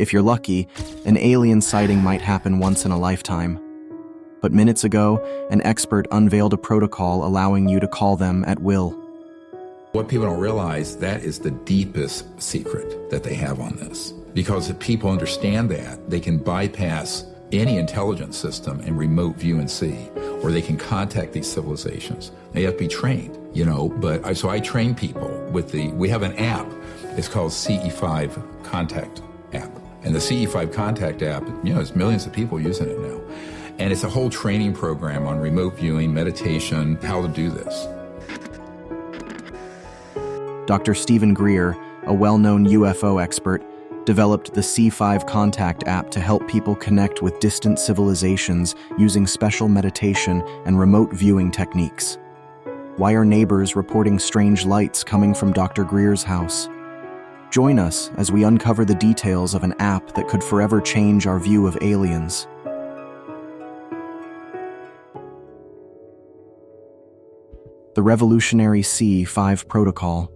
If you're lucky, an alien sighting might happen once in a lifetime. But minutes ago, an expert unveiled a protocol allowing you to call them at will. What people don't realize, that is the deepest secret that they have on this. Because if people understand that, they can bypass any intelligence system and remote view and see, or they can contact these civilizations. They have to be trained, so I train people with we have an app. It's called CE5 Contact app. And the CE5 Contact app, there's millions of people using it now. And it's a whole training program on remote viewing, meditation, how to do this. Dr. Stephen Greer, a well-known UFO expert, developed the C5 Contact app to help people connect with distant civilizations using special meditation and remote viewing techniques. Why are neighbors reporting strange lights coming from Dr. Greer's house? Join us as we uncover the details of an app that could forever change our view of aliens. The revolutionary C5 protocol.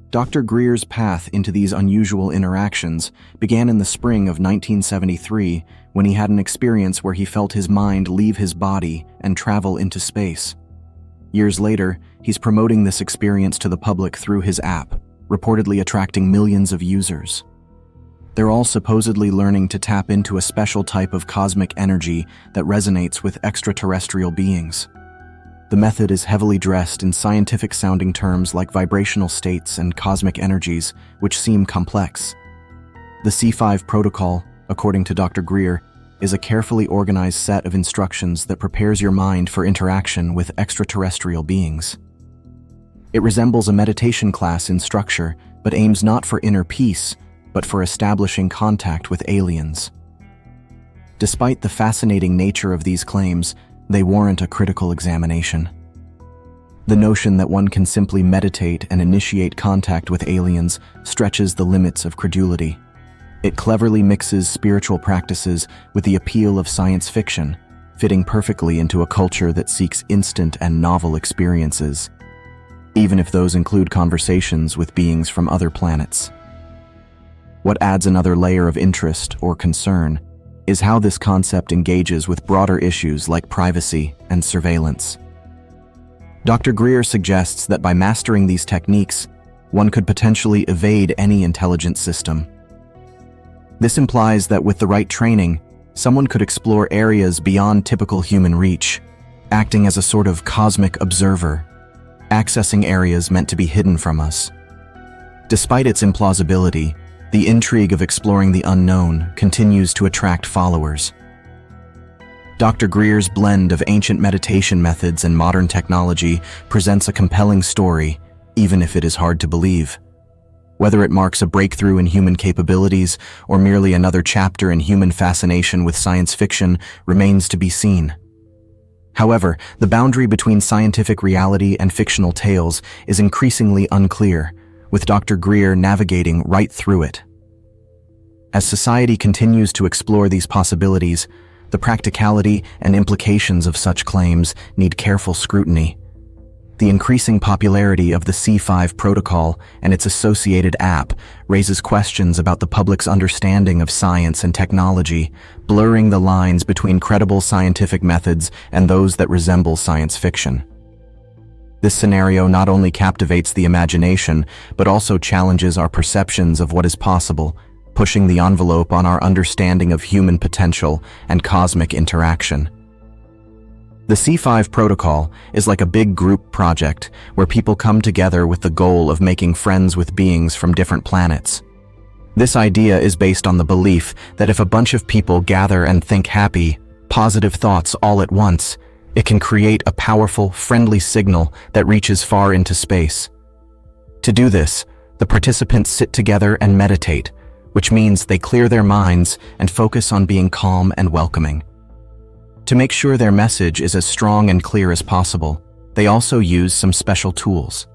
Dr. Greer's path into these unusual interactions began in the spring of 1973 when he had an experience where he felt his mind leave his body and travel into space. Years later, he's promoting this experience to the public through his app, reportedly attracting millions of users. They're all supposedly learning to tap into a special type of cosmic energy that resonates with extraterrestrial beings. The method is heavily dressed in scientific-sounding terms like vibrational states and cosmic energies, which seem complex. The C5 protocol, according to Dr. Greer, is a carefully organized set of instructions that prepares your mind for interaction with extraterrestrial beings. It resembles a meditation class in structure, but aims not for inner peace, but for establishing contact with aliens. Despite the fascinating nature of these claims, they warrant a critical examination. The notion that one can simply meditate and initiate contact with aliens stretches the limits of credulity. It cleverly mixes spiritual practices with the appeal of science fiction, fitting perfectly into a culture that seeks instant and novel experiences, even if those include conversations with beings from other planets. What adds another layer of interest or concern is how this concept engages with broader issues like privacy and surveillance. Dr. Greer suggests that by mastering these techniques, one could potentially evade any intelligence system. This implies that with the right training, someone could explore areas beyond typical human reach, acting as a sort of cosmic observer, accessing areas meant to be hidden from us. Despite its implausibility, the intrigue of exploring the unknown continues to attract followers. Dr. Greer's blend of ancient meditation methods and modern technology presents a compelling story, even if it is hard to believe. Whether it marks a breakthrough in human capabilities or merely another chapter in human fascination with science fiction remains to be seen. However, the boundary between scientific reality and fictional tales is increasingly unclear, with Dr. Greer navigating right through it. As society continues to explore these possibilities, the practicality and implications of such claims need careful scrutiny. The increasing popularity of the C5 protocol and its associated app raises questions about the public's understanding of science and technology, blurring the lines between credible scientific methods and those that resemble science fiction. This scenario not only captivates the imagination, but also challenges our perceptions of what is possible, pushing the envelope on our understanding of human potential and cosmic interaction. The C5 protocol is like a big group project where people come together with the goal of making friends with beings from different planets. This idea is based on the belief that if a bunch of people gather and think happy, positive thoughts all at once, it can create a powerful, friendly signal that reaches far into space. To do this, the participants sit together and meditate, which means they clear their minds and focus on being calm and welcoming. To make sure their message is as strong and clear as possible, they also use some special tools.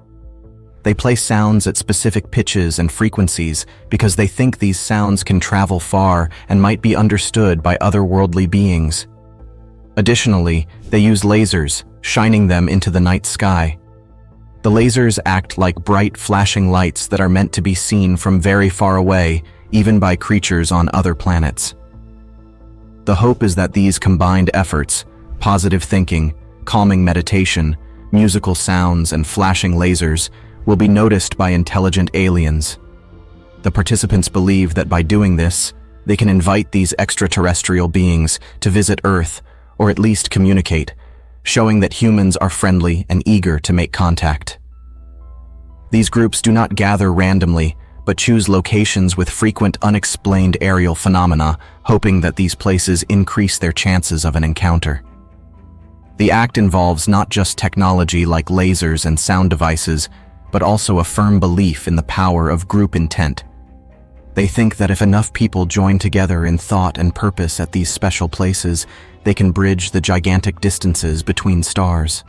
They play sounds at specific pitches and frequencies because they think these sounds can travel far and might be understood by otherworldly beings. Additionally, they use lasers, shining them into the night sky. The lasers act like bright, flashing lights that are meant to be seen from very far away, even by creatures on other planets. The hope is that these combined efforts, positive thinking, calming meditation, musical sounds, and flashing lasers, will be noticed by intelligent aliens. The participants believe that by doing this, they can invite these extraterrestrial beings to visit Earth, or at least communicate, showing that humans are friendly and eager to make contact. These groups do not gather randomly, but choose locations with frequent unexplained aerial phenomena, hoping that these places increase their chances of an encounter. The act involves not just technology like lasers and sound devices, but also a firm belief in the power of group intent. They think that if enough people join together in thought and purpose at these special places, they can bridge the gigantic distances between stars.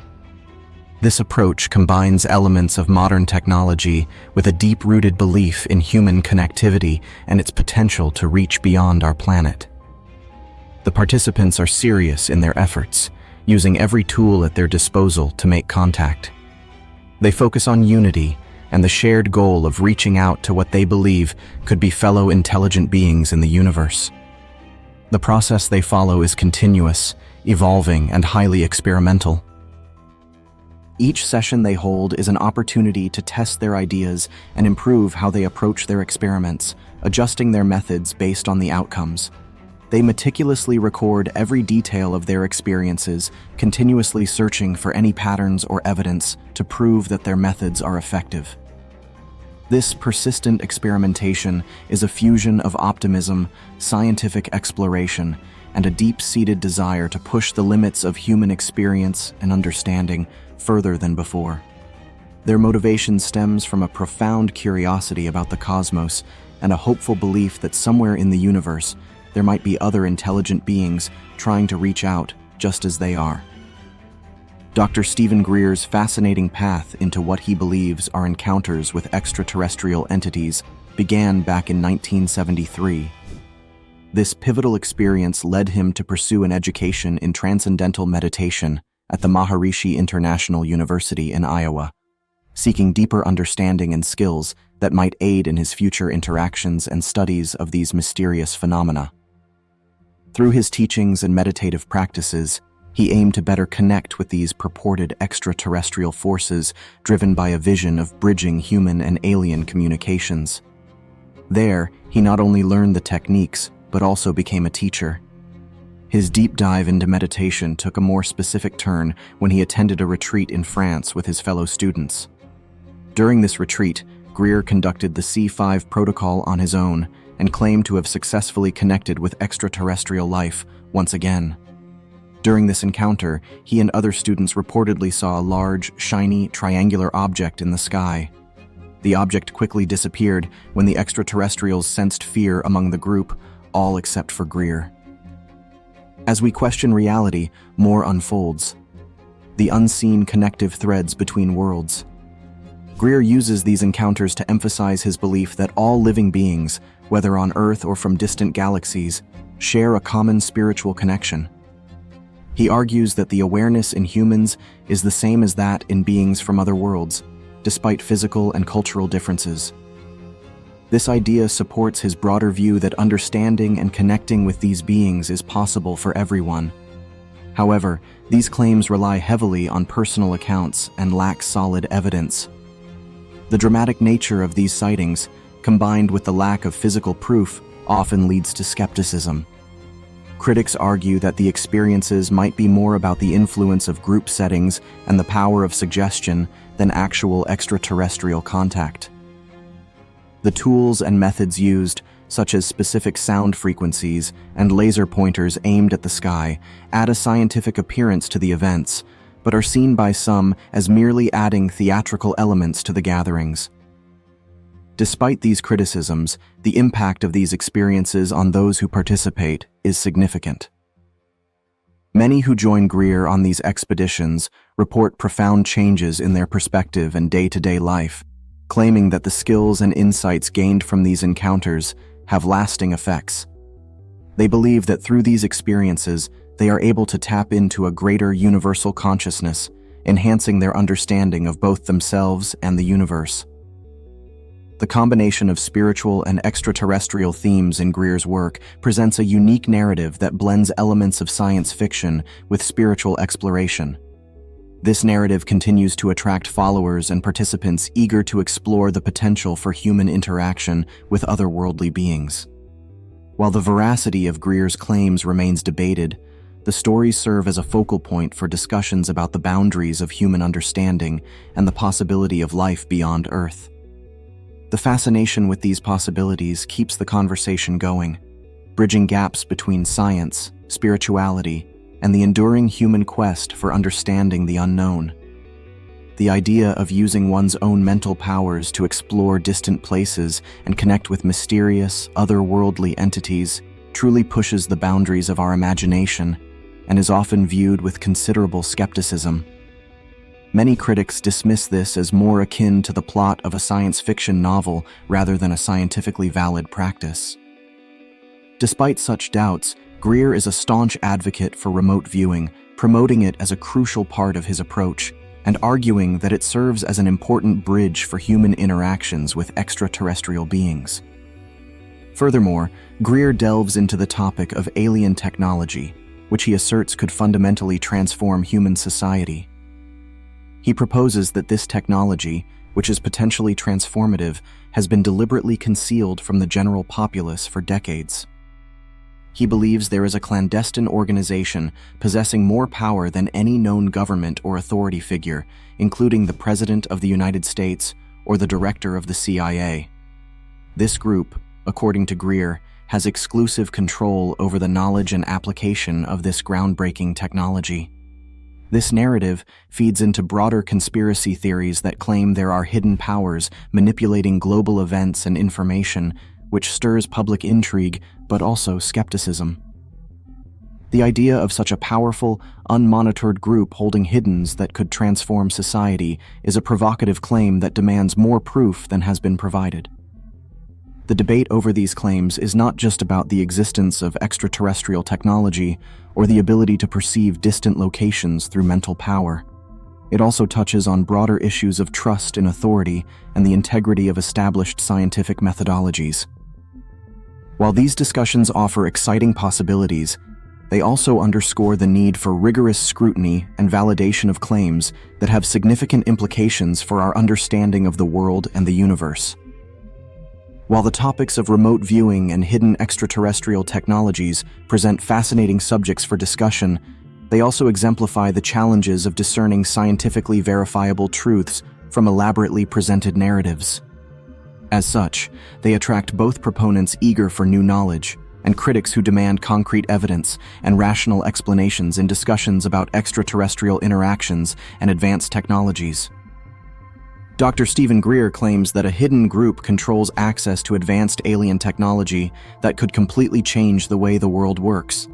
This approach combines elements of modern technology with a deep-rooted belief in human connectivity and its potential to reach beyond our planet. The participants are serious in their efforts, using every tool at their disposal to make contact. They focus on unity and the shared goal of reaching out to what they believe could be fellow intelligent beings in the universe. The process they follow is continuous, evolving, and highly experimental. Each session they hold is an opportunity to test their ideas and improve how they approach their experiments, adjusting their methods based on the outcomes. They meticulously record every detail of their experiences, continuously searching for any patterns or evidence to prove that their methods are effective. This persistent experimentation is a fusion of optimism, scientific exploration, and a deep-seated desire to push the limits of human experience and understanding further than before. Their motivation stems from a profound curiosity about the cosmos and a hopeful belief that somewhere in the universe there might be other intelligent beings trying to reach out just as they are. Dr. Stephen Greer's fascinating path into what he believes are encounters with extraterrestrial entities began back in 1973. This pivotal experience led him to pursue an education in transcendental meditation at the Maharishi International University in Iowa, seeking deeper understanding and skills that might aid in his future interactions and studies of these mysterious phenomena. Through his teachings and meditative practices, he aimed to better connect with these purported extraterrestrial forces driven by a vision of bridging human and alien communications. There, he not only learned the techniques, but also became a teacher. His deep dive into meditation took a more specific turn when he attended a retreat in France with his fellow students. During this retreat, Greer conducted the C5 protocol on his own and claimed to have successfully connected with extraterrestrial life once again. During this encounter, he and other students reportedly saw a large, shiny, triangular object in the sky. The object quickly disappeared when the extraterrestrials sensed fear among the group, all except for Greer. As we question reality, more unfolds. The unseen connective threads between worlds. Greer uses these encounters to emphasize his belief that all living beings, whether on Earth or from distant galaxies, share a common spiritual connection. He argues that the awareness in humans is the same as that in beings from other worlds, despite physical and cultural differences. This idea supports his broader view that understanding and connecting with these beings is possible for everyone. However, these claims rely heavily on personal accounts and lack solid evidence. The dramatic nature of these sightings, combined with the lack of physical proof, often leads to skepticism. Critics argue that the experiences might be more about the influence of group settings and the power of suggestion than actual extraterrestrial contact. The tools and methods used, such as specific sound frequencies and laser pointers aimed at the sky, add a scientific appearance to the events, but are seen by some as merely adding theatrical elements to the gatherings. Despite these criticisms, the impact of these experiences on those who participate is significant. Many who join Greer on these expeditions report profound changes in their perspective and day-to-day life, claiming that the skills and insights gained from these encounters have lasting effects. They believe that through these experiences, they are able to tap into a greater universal consciousness, enhancing their understanding of both themselves and the universe. The combination of spiritual and extraterrestrial themes in Greer's work presents a unique narrative that blends elements of science fiction with spiritual exploration. This narrative continues to attract followers and participants eager to explore the potential for human interaction with otherworldly beings. While the veracity of Greer's claims remains debated, the stories serve as a focal point for discussions about the boundaries of human understanding and the possibility of life beyond Earth. The fascination with these possibilities keeps the conversation going, bridging gaps between science, spirituality, and the enduring human quest for understanding the unknown. The idea of using one's own mental powers to explore distant places and connect with mysterious, otherworldly entities truly pushes the boundaries of our imagination and is often viewed with considerable skepticism. Many critics dismiss this as more akin to the plot of a science fiction novel rather than a scientifically valid practice. Despite such doubts, Greer is a staunch advocate for remote viewing, promoting it as a crucial part of his approach, and arguing that it serves as an important bridge for human interactions with extraterrestrial beings. Furthermore, Greer delves into the topic of alien technology, which he asserts could fundamentally transform human society. He proposes that this technology, which is potentially transformative, has been deliberately concealed from the general populace for decades. He believes there is a clandestine organization possessing more power than any known government or authority figure, including the President of the United States or the Director of the CIA. This group, according to Greer, has exclusive control over the knowledge and application of this groundbreaking technology. This narrative feeds into broader conspiracy theories that claim there are hidden powers manipulating global events and information, which stirs public intrigue but also skepticism. The idea of such a powerful, unmonitored group holding hiddens that could transform society is a provocative claim that demands more proof than has been provided. The debate over these claims is not just about the existence of extraterrestrial technology or the ability to perceive distant locations through mental power. It also touches on broader issues of trust in authority and the integrity of established scientific methodologies. While these discussions offer exciting possibilities, they also underscore the need for rigorous scrutiny and validation of claims that have significant implications for our understanding of the world and the universe. While the topics of remote viewing and hidden extraterrestrial technologies present fascinating subjects for discussion, they also exemplify the challenges of discerning scientifically verifiable truths from elaborately presented narratives. As such, they attract both proponents eager for new knowledge and critics who demand concrete evidence and rational explanations in discussions about extraterrestrial interactions and advanced technologies. Dr. Stephen Greer claims that a hidden group controls access to advanced alien technology that could completely change the way the world works.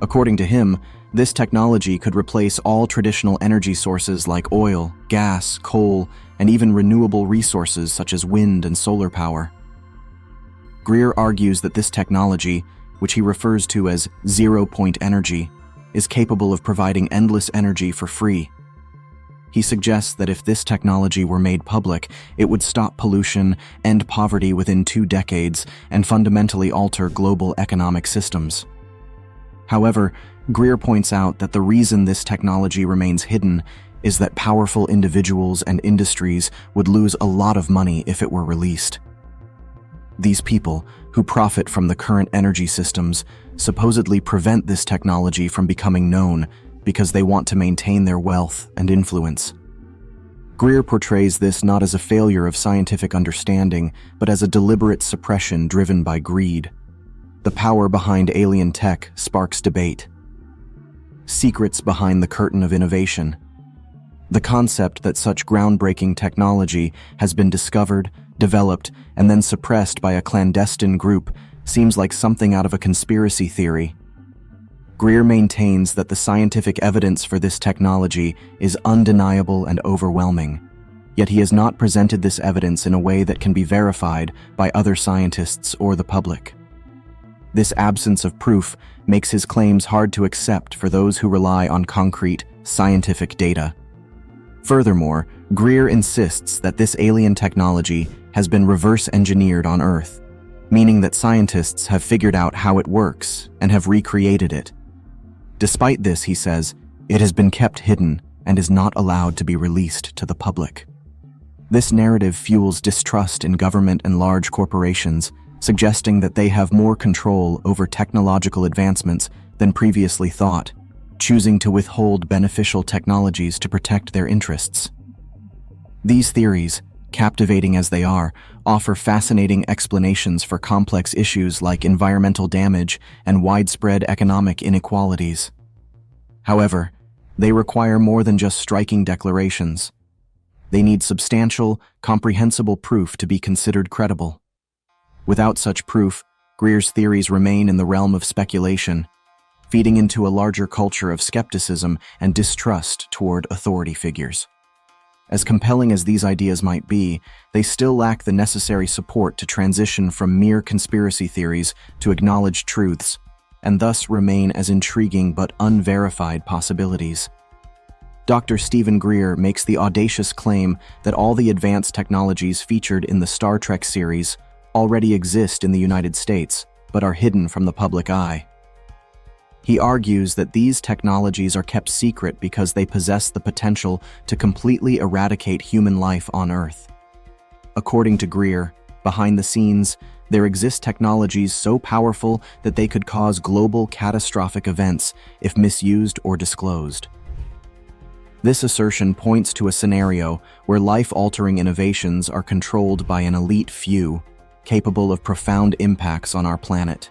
According to him, this technology could replace all traditional energy sources like oil, gas, coal, and even renewable resources such as wind and solar power. Greer argues that this technology, which he refers to as zero-point energy, is capable of providing endless energy for free. He suggests that if this technology were made public, it would stop pollution, end poverty within 2 decades, and fundamentally alter global economic systems. However, Greer points out that the reason this technology remains hidden is that powerful individuals and industries would lose a lot of money if it were released. These people, who profit from the current energy systems, supposedly prevent this technology from becoming known because they want to maintain their wealth and influence. Greer portrays this not as a failure of scientific understanding, but as a deliberate suppression driven by greed. The power behind alien tech sparks debate. Secrets behind the curtain of innovation. The concept that such groundbreaking technology has been discovered, developed, and then suppressed by a clandestine group seems like something out of a conspiracy theory. Greer maintains that the scientific evidence for this technology is undeniable and overwhelming, yet he has not presented this evidence in a way that can be verified by other scientists or the public. This absence of proof makes his claims hard to accept for those who rely on concrete, scientific data. Furthermore, Greer insists that this alien technology has been reverse engineered on Earth, meaning that scientists have figured out how it works and have recreated it. Despite this, he says, it has been kept hidden and is not allowed to be released to the public. This narrative fuels distrust in government and large corporations, suggesting that they have more control over technological advancements than previously thought, choosing to withhold beneficial technologies to protect their interests. These theories, captivating as they are, offer fascinating explanations for complex issues like environmental damage and widespread economic inequalities. However, they require more than just striking declarations. They need substantial, comprehensible proof to be considered credible. Without such proof, Greer's theories remain in the realm of speculation, feeding into a larger culture of skepticism and distrust toward authority figures. As compelling as these ideas might be, they still lack the necessary support to transition from mere conspiracy theories to acknowledged truths, and thus remain as intriguing but unverified possibilities. Dr. Stephen Greer makes the audacious claim that all the advanced technologies featured in the Star Trek series already exist in the United States, but are hidden from the public eye. He argues that these technologies are kept secret because they possess the potential to completely eradicate human life on Earth. According to Greer, behind the scenes, there exist technologies so powerful that they could cause global catastrophic events if misused or disclosed. This assertion points to a scenario where life-altering innovations are controlled by an elite few, capable of profound impacts on our planet.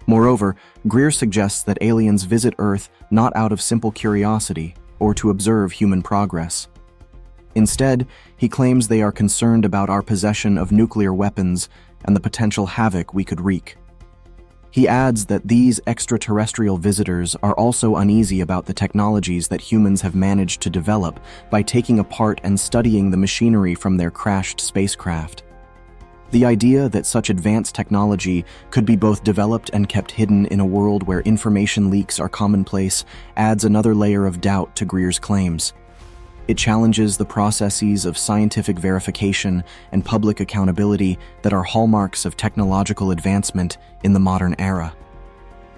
Moreover, Greer suggests that aliens visit Earth not out of simple curiosity or to observe human progress. Instead, he claims they are concerned about our possession of nuclear weapons and the potential havoc we could wreak. He adds that these extraterrestrial visitors are also uneasy about the technologies that humans have managed to develop by taking apart and studying the machinery from their crashed spacecraft. The idea that such advanced technology could be both developed and kept hidden in a world where information leaks are commonplace adds another layer of doubt to Greer's claims. It challenges the processes of scientific verification and public accountability that are hallmarks of technological advancement in the modern era.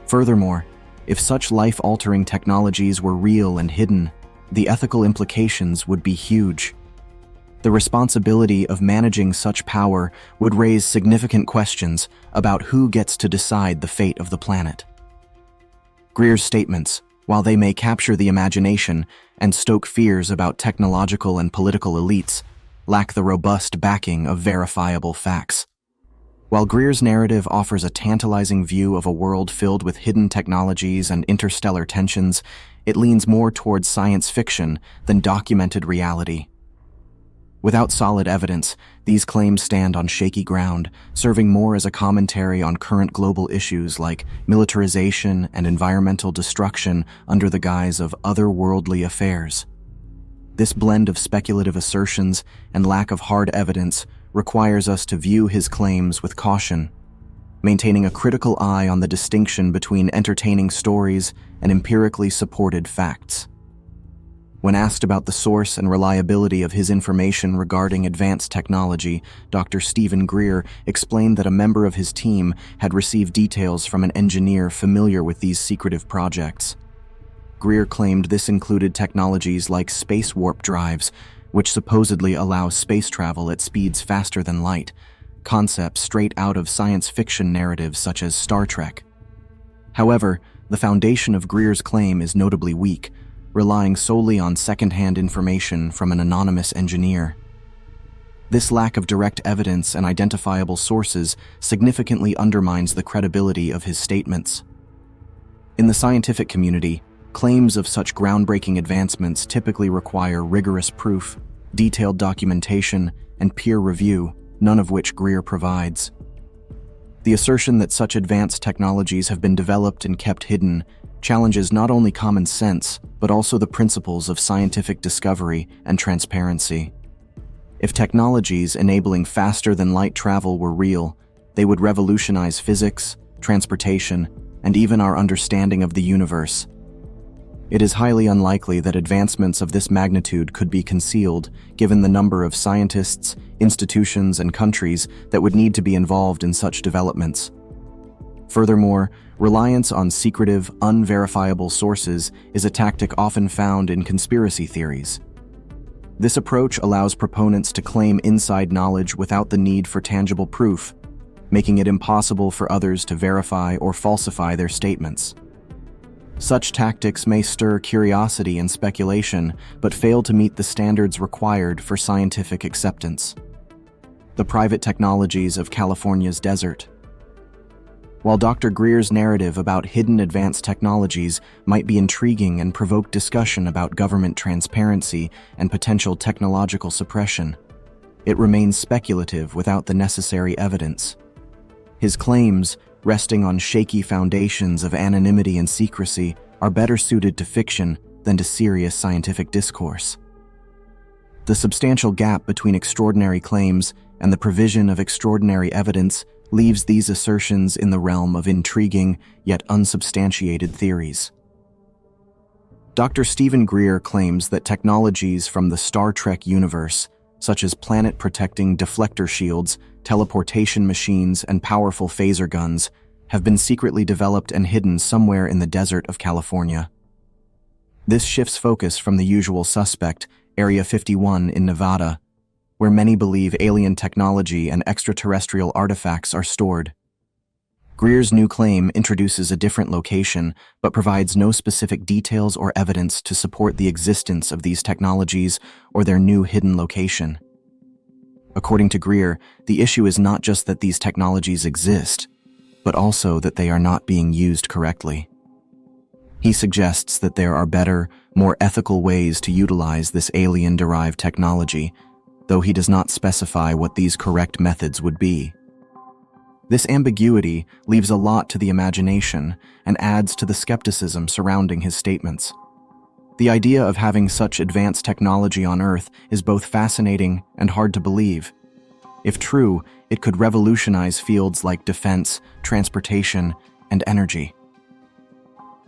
Furthermore, if such life-altering technologies were real and hidden, the ethical implications would be huge. The responsibility of managing such power would raise significant questions about who gets to decide the fate of the planet. Greer's statements, while they may capture the imagination and stoke fears about technological and political elites, lack the robust backing of verifiable facts. While Greer's narrative offers a tantalizing view of a world filled with hidden technologies and interstellar tensions, it leans more towards science fiction than documented reality. Without solid evidence, these claims stand on shaky ground, serving more as a commentary on current global issues like militarization and environmental destruction under the guise of otherworldly affairs. This blend of speculative assertions and lack of hard evidence requires us to view his claims with caution, maintaining a critical eye on the distinction between entertaining stories and empirically supported facts. When asked about the source and reliability of his information regarding advanced technology, Dr. Stephen Greer explained that a member of his team had received details from an engineer familiar with these secretive projects. Greer claimed this included technologies like space warp drives, which supposedly allow space travel at speeds faster than light, concepts straight out of science fiction narratives such as Star Trek. However, the foundation of Greer's claim is notably weak, relying solely on second-hand information from an anonymous engineer. This lack of direct evidence and identifiable sources significantly undermines the credibility of his statements. In the scientific community, claims of such groundbreaking advancements typically require rigorous proof, detailed documentation, and peer review, none of which Greer provides. The assertion that such advanced technologies have been developed and kept hidden challenges not only common sense, but also the principles of scientific discovery and transparency. If technologies enabling faster-than-light travel were real, they would revolutionize physics, transportation, and even our understanding of the universe. It is highly unlikely that advancements of this magnitude could be concealed, given the number of scientists, institutions, and countries that would need to be involved in such developments. Furthermore, reliance on secretive, unverifiable sources is a tactic often found in conspiracy theories. This approach allows proponents to claim inside knowledge without the need for tangible proof, making it impossible for others to verify or falsify their statements. Such tactics may stir curiosity and speculation, but fail to meet the standards required for scientific acceptance. The private technologies of California's desert. While Dr. Greer's narrative about hidden advanced technologies might be intriguing and provoke discussion about government transparency and potential technological suppression, it remains speculative without the necessary evidence. His claims, resting on shaky foundations of anonymity and secrecy, are better suited to fiction than to serious scientific discourse. The substantial gap between extraordinary claims and the provision of extraordinary evidence leaves these assertions in the realm of intriguing yet unsubstantiated theories. Dr. Stephen Greer claims that technologies from the Star Trek universe, such as planet-protecting deflector shields, teleportation machines, and powerful phaser guns, have been secretly developed and hidden somewhere in the desert of California. This shifts focus from the usual suspect, Area 51 in Nevada, where many believe alien technology and extraterrestrial artifacts are stored. Greer's new claim introduces a different location, but provides no specific details or evidence to support the existence of these technologies or their new hidden location. According to Greer, the issue is not just that these technologies exist, but also that they are not being used correctly. He suggests that there are better, more ethical ways to utilize this alien-derived technology, though he does not specify what these correct methods would be. This ambiguity leaves a lot to the imagination and adds to the skepticism surrounding his statements. The idea of having such advanced technology on Earth is both fascinating and hard to believe. If true, it could revolutionize fields like defense, transportation, and energy.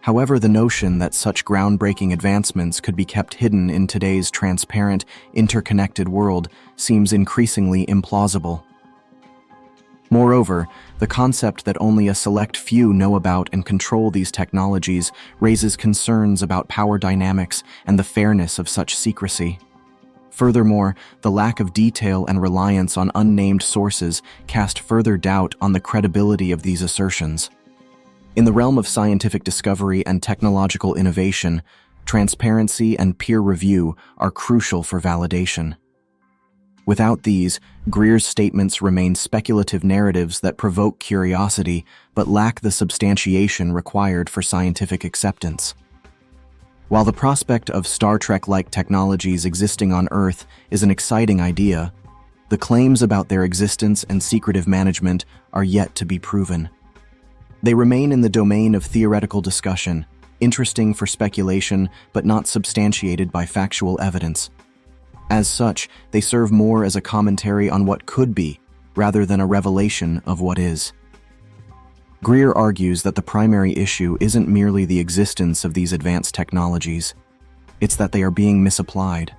However, the notion that such groundbreaking advancements could be kept hidden in today's transparent, interconnected world seems increasingly implausible. Moreover, the concept that only a select few know about and control these technologies raises concerns about power dynamics and the fairness of such secrecy. Furthermore, the lack of detail and reliance on unnamed sources cast further doubt on the credibility of these assertions. In the realm of scientific discovery and technological innovation, transparency and peer review are crucial for validation. Without these, Greer's statements remain speculative narratives that provoke curiosity but lack the substantiation required for scientific acceptance. While the prospect of Star Trek-like technologies existing on Earth is an exciting idea, the claims about their existence and secretive management are yet to be proven. They remain in the domain of theoretical discussion, interesting for speculation but not substantiated by factual evidence. As such, they serve more as a commentary on what could be, rather than a revelation of what is. Greer argues that the primary issue isn't merely the existence of these advanced technologies, it's that they are being misapplied.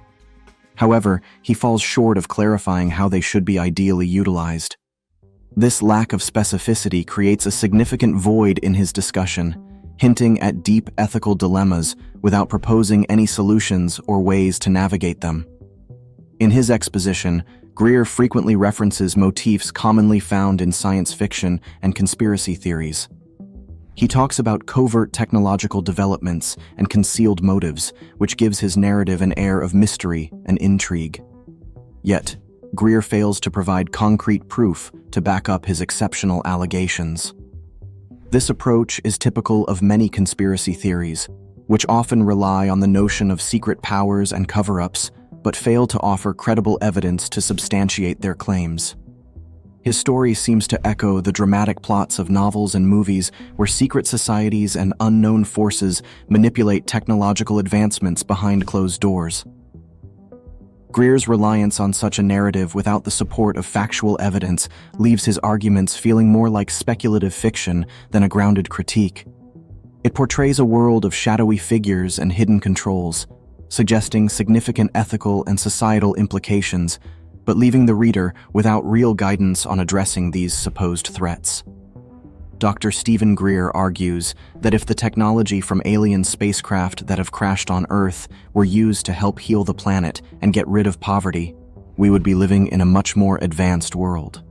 However, he falls short of clarifying how they should be ideally utilized. This lack of specificity creates a significant void in his discussion, hinting at deep ethical dilemmas without proposing any solutions or ways to navigate them. In his exposition, Greer frequently references motifs commonly found in science fiction and conspiracy theories. He talks about covert technological developments and concealed motives, which gives his narrative an air of mystery and intrigue. Yet, Greer fails to provide concrete proof to back up his exceptional allegations. This approach is typical of many conspiracy theories, which often rely on the notion of secret powers and cover-ups, but fail to offer credible evidence to substantiate their claims. His story seems to echo the dramatic plots of novels and movies where secret societies and unknown forces manipulate technological advancements behind closed doors. Greer's reliance on such a narrative without the support of factual evidence leaves his arguments feeling more like speculative fiction than a grounded critique. It portrays a world of shadowy figures and hidden controls, suggesting significant ethical and societal implications, but leaving the reader without real guidance on addressing these supposed threats. Dr. Stephen Greer argues that if the technology from alien spacecraft that have crashed on Earth were used to help heal the planet and get rid of poverty, we would be living in a much more advanced world.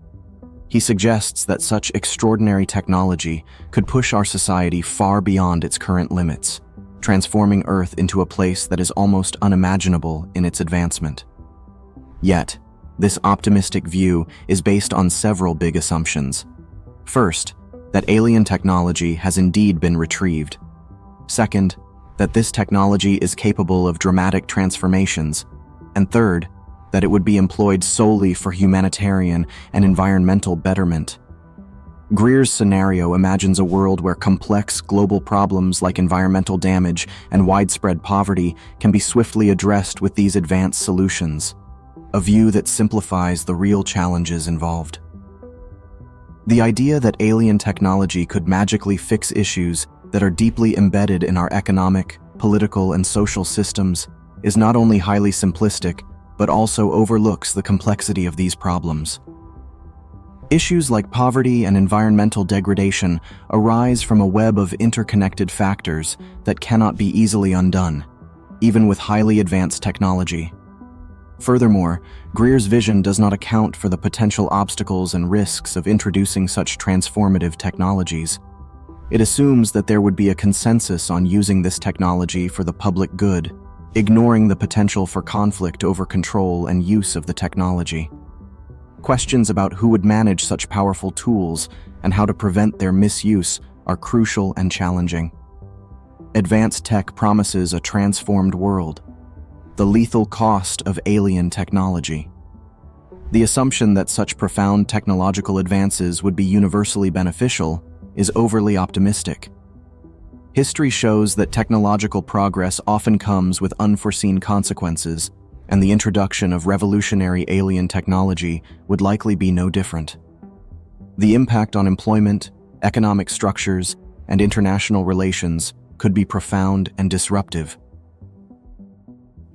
He suggests that such extraordinary technology could push our society far beyond its current limits, transforming Earth into a place that is almost unimaginable in its advancement. Yet, this optimistic view is based on several big assumptions. First, that alien technology has indeed been retrieved. Second, that this technology is capable of dramatic transformations. And third, that it would be employed solely for humanitarian and environmental betterment. Greer's scenario imagines a world where complex global problems like environmental damage and widespread poverty can be swiftly addressed with these advanced solutions, a view that simplifies the real challenges involved. The idea that alien technology could magically fix issues that are deeply embedded in our economic, political, and social systems is not only highly simplistic, but also overlooks the complexity of these problems. Issues like poverty and environmental degradation arise from a web of interconnected factors that cannot be easily undone, even with highly advanced technology. Furthermore, Greer's vision does not account for the potential obstacles and risks of introducing such transformative technologies. It assumes that there would be a consensus on using this technology for the public good, ignoring the potential for conflict over control and use of the technology. Questions about who would manage such powerful tools and how to prevent their misuse are crucial and challenging. Advanced tech promises a transformed world. The lethal cost of alien technology. The assumption that such profound technological advances would be universally beneficial is overly optimistic. History shows that technological progress often comes with unforeseen consequences, and the introduction of revolutionary alien technology would likely be no different. The impact on employment, economic structures, and international relations could be profound and disruptive.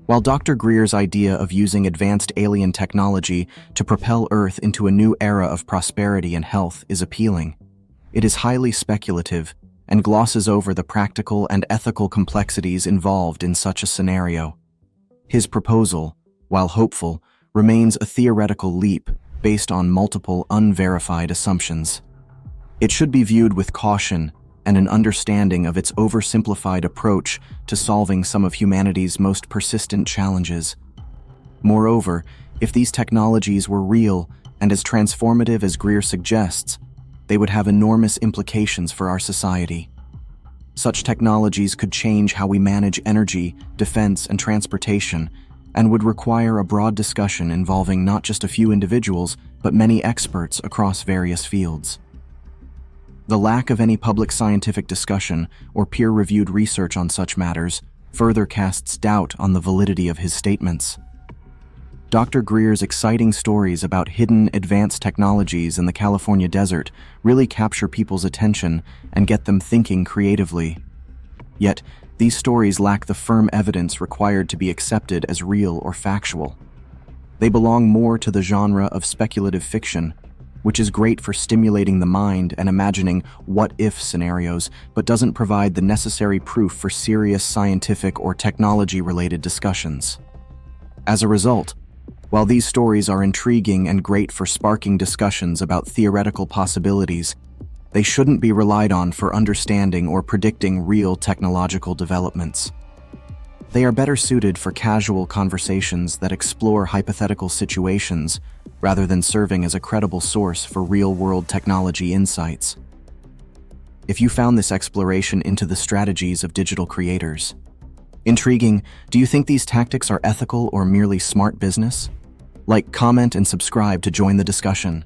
While Dr. Greer's idea of using advanced alien technology to propel Earth into a new era of prosperity and health is appealing, it is highly speculative and glosses over the practical and ethical complexities involved in such a scenario. His proposal, while hopeful, remains a theoretical leap based on multiple unverified assumptions. It should be viewed with caution and an understanding of its oversimplified approach to solving some of humanity's most persistent challenges. Moreover, if these technologies were real and as transformative as Greer suggests, they would have enormous implications for our society. Such technologies could change how we manage energy, defense, and transportation, and would require a broad discussion involving not just a few individuals, but many experts across various fields. The lack of any public scientific discussion or peer-reviewed research on such matters further casts doubt on the validity of his statements. Dr. Greer's exciting stories about hidden advanced technologies in the California desert really capture people's attention and get them thinking creatively. Yet, these stories lack the firm evidence required to be accepted as real or factual. They belong more to the genre of speculative fiction, which is great for stimulating the mind and imagining what-if scenarios, but doesn't provide the necessary proof for serious scientific or technology-related discussions. As a result, while these stories are intriguing and great for sparking discussions about theoretical possibilities, they shouldn't be relied on for understanding or predicting real technological developments. They are better suited for casual conversations that explore hypothetical situations rather than serving as a credible source for real-world technology insights. If you found this exploration into the strategies of digital creators intriguing, do you think these tactics are ethical or merely smart business? Like, comment, and subscribe to join the discussion.